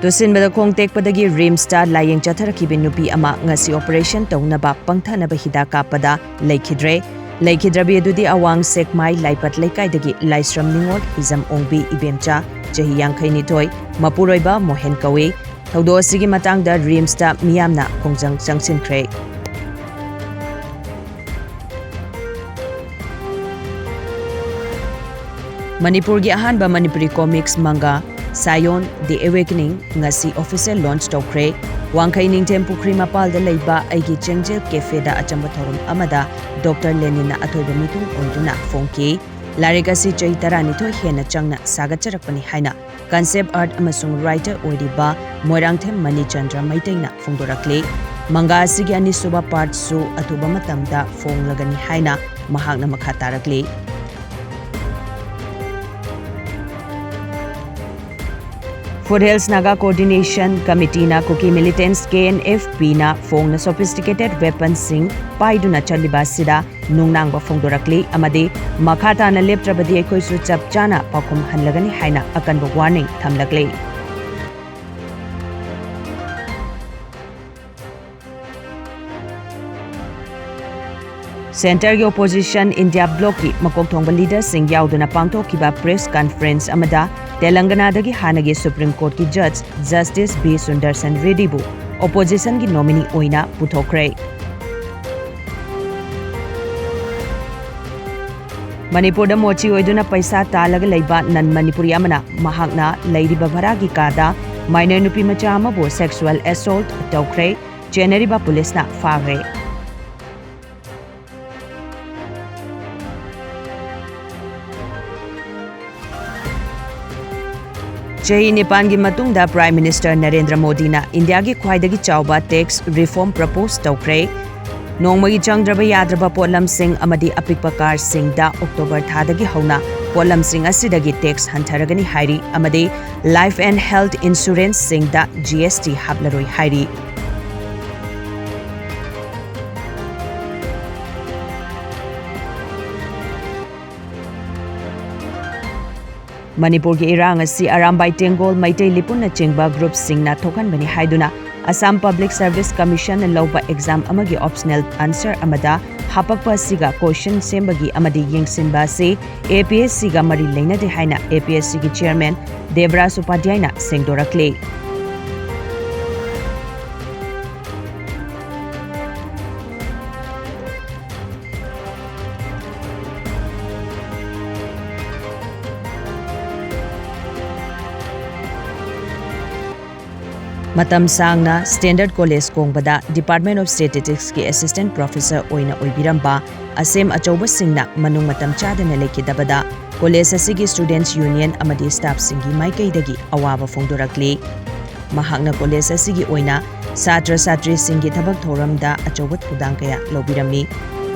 Tosinbada khongtekpadagi rimsta layeng chatharakibe nupi ama ngasi operation taunaba pangthanaba hidaka pada leikhidre leikidrabi adudi awang sekmai laipat leikaidagi laisram ningol hizam ongbi ibemcha chahi yangkhaini toy mapuroiba mohen kawe thaudo asigi matangda rimsta miyamna khongjang changsinkhre Manipur gi ahanba Manipuri comics manga Sayon The Awakening ngasi official launch tokre Wangkai Ningtem Pukri Mapal da leiba aigi Chengjel Cafe da achamba thorum amada Dr. Lenin na athoiba mitung oiduna phongki larigasi chai tarani thoi hena changna sagacharakpani haina concept art amasung writer oidiba Moirangthem Mani Chandra Maitaina phongdorakle manga asigi ani suba part su atuba matamda phonglagani haina mahakna makha tarakle Foothills Naga Coordination Committee na Kuki Militants KNFP na phone na sophisticated weapons sing paiduna chaliba sida nungnangba phongdorakli amadi makhata na leptrabadi ekoi su chapchana pakhum hanlagani haina akanba warning thamlakle Center ki opposition India bloc ki makok thongba leader sing yauduna pangthokkiba press conference amada Telangana dagi hanagi Supreme Court ki judge Justice B Sundarsan Reddy bu opposition ki nominee oina puthokre Manipur da mochi oiduna paisa talaga leiba nan Manipuri amana mahakna leiriba bharagi kada minor nupi macha amabu sexual assault tokre January ba police na fagre Chahi Nipan gi matungda Prime Minister Narendra Modi na India gi khwaidagi chawba tax reform propose tawkre nongmagi changdraba yadraba polam sing amadi apikpa car sing da October thadagi hauna polam sing asidagi tax hantaragani hairi amadi life and health insurance sing da GST hablaroi hairi Manipur ki irang asi Arambai Tengol Maitai Lipun na chingba group sing na thokan bani haiduna Assam Public Service Commission na lawba exam amagi optional answer amada hapakpa siga question sembagi amadi yengsinba se APSC ga mari leina de haina APSC ki chairman Devras Upadhyay na sengdorakle Matam sangna Standard College kongbada Department of Statistics ki Assistant Professor oina oibiramba asem achauba singna manung matam chadana lekidabada College asigi Students Union amadi staff singi maikaidagi awaba phongdorakli mahakna College asigi oina Satra Satri singi thabak thoramda achauba thudang kaya lobirami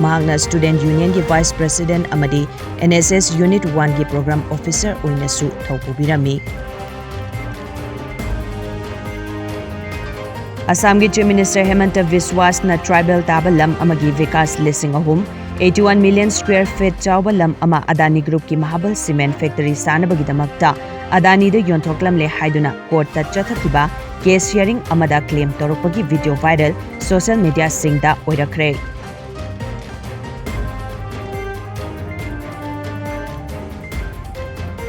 mahakna Student Union ki Vice President amadi NSS Unit 1 ki Program Officer oina su thawpubirami Assam ki Chief Minister Hemanta Viswas na tribal taba lam amagi vikas lising ahum 81 million square feet chawba lam ama Adani Group ki Mahabal Cement Factory sanabagi damakta Adani de yonthoklam le haiduna court ta chathakiba case hearing amada claim torokpagi video viral social media singda oirakre